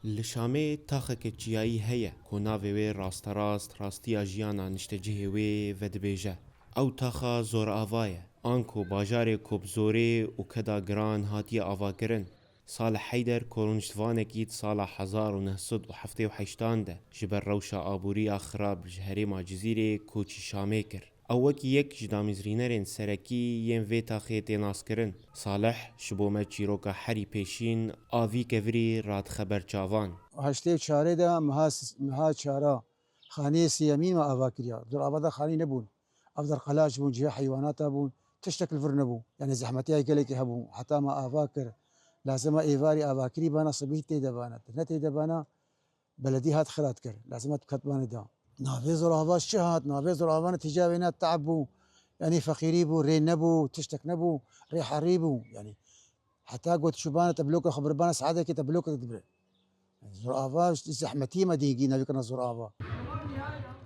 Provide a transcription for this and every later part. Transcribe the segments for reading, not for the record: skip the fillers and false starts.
Li Şamê taxeke çiyayî heye ku navê wê rasterast rastiya jiyana niştecihê wê vedibêje. Ew taxa zorava ye, an ku bajarê ku bi zorê û keda giran hatiye avakirin. Salih Heyder korûniştvanekî di sala 1978 de ji ber rewşa aborîya xirab ji herêma Cizîrê koçî Şamê kir. Ew wekî yek ji damezrînerên serekî yên vê taxê tê naskirin. Salih ji bo me çîroka herî pêşîn a vî kevirî radixeber çavan. هشتê çarê de meha çara xaneyê sêyemîn me ava kiriya. Durava da xanî nebûn. Ev derqelaj bûn, cihê heywanata bûn, tiştek li vir nebû. Yani zehmetiya gelekî hebû. Heta me ava kir. Lazim e êvarî avakirî bana sibî tê de bana. Ne tê de bana beledî hat xirat kir. Lazim e ketbanê da. Navê zorava çi hat? Navê zorava netîca wê ne teab bû. Yani feqîrî bû, rê nebû, tiştek nebû, rê herî bû. Yani heta got şubane te bloka xebirbana saedekê te bloka dibire. زرافه زحمتي ما ديجي نبيكنا زرافه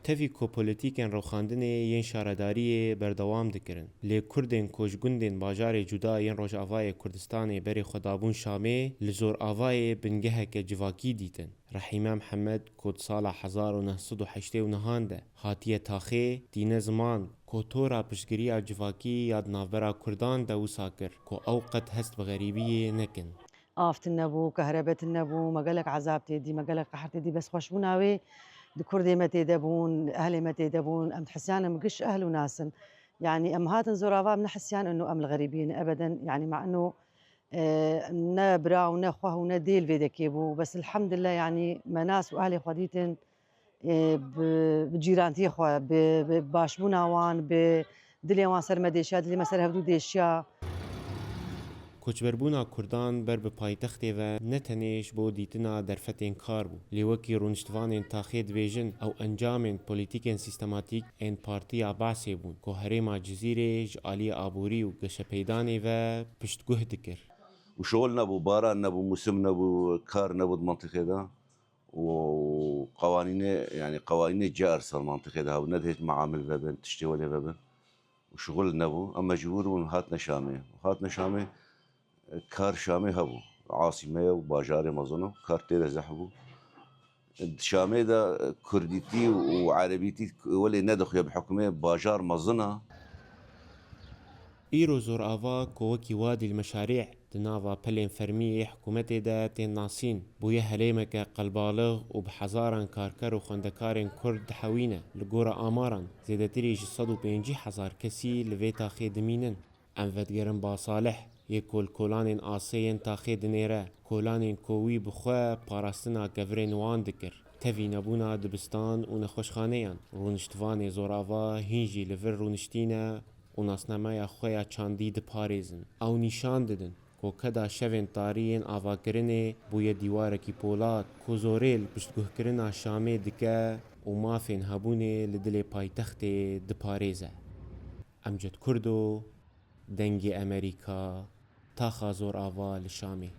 Tevî ku polîtîkên rewxandinê yên şaredariyê berdewam dikirin. Lê Kurdên koçgundên bajarê cuda yên Rojavayê Kurdistanê berê xwe dabûn Şamê li Zoravayê bingeheke civakî dîtin. Rehîme Mihemed ku di sala 1989 de hatiye taxê dîne ziman ku tora piştgiriya civakî ya di navbera Kurdan de wisa kir ku ew qet hest bi xerîbiyê nekin. آفت النبو كهرباء النبو ما قالك عذاب تيدي ما قالك قحر تيدي بس خوش بناوي دكردي ما تيدبون أهلي ما تيدبون أم حسيان مقش أهل وناس يعني أم هات زرافة من حسيان إنه أم الغريبين أبدا يعني مع إنه نا برا ونا خواه ونا ديل فيدكيبو بس الحمد لله يعني ما ناس وأهلي خديتن بجيرانتي خوا بباشبونا وان بدلي وان سر مديشا دلي ما سر هفدو ديشيا کوچبربونا کوردان بر به پایتەختê ve ne tenêş bo dîtina derfetên kar bû. Lê wekî rûniştvanên taxê dibêjin ew encamên polîtîkên sîstematîk ên Partiya Başê bûn ku herêma Cizîrê ji aliyê aborî û geşepeydanê ve piştguh dikir. وشغل نبو باران نبو موسم نبو كار نبو المنطقة ده وقوانين يعني قوانين جار صار المنطقة ده وندهت معامل بابن تشتي ولا بابن وشغل نبو أما جبور هاتنا شامي وهاتنا شامي كار شامي هبو عاصمة وباجاري مظنه كار تيرا زحبو شامي ده كرديتي وعربيتي ولا ندخل بحكمه باجار مظنه îro zorava ku wekî wadî li meşarîዕ di nava pelên fermiyê hikûmetê de tên nasîn bûye helêmeke qelbalix û bi hezaran karker û xwendekarên Kurd dihewîne. Li gora amaran zêdetirî ji 150,000 kesî li vê taxê dimînin. Em vedgerin ba Salih yê kolkolanên asê yên taxê dinêre, kolanên ku wî bi xwe parastina kevirên wan dikir. Tevî nebûna dibistan û nexweşxaneyan. Rûniştvanê zorava hîn jî li vir rûniştîne û nasnameya xwe ya çandî diparêzin. Ew nîşan didin ku keda şevên tarî yên avakirinê bûye dîwarekî polat ku zorê li piştguhkirina Şamê dike û mafên hebûnê li dilê paytextê diparêze. Emcet Kurdo, dengê Amerîka, taxa zorava li Şamê.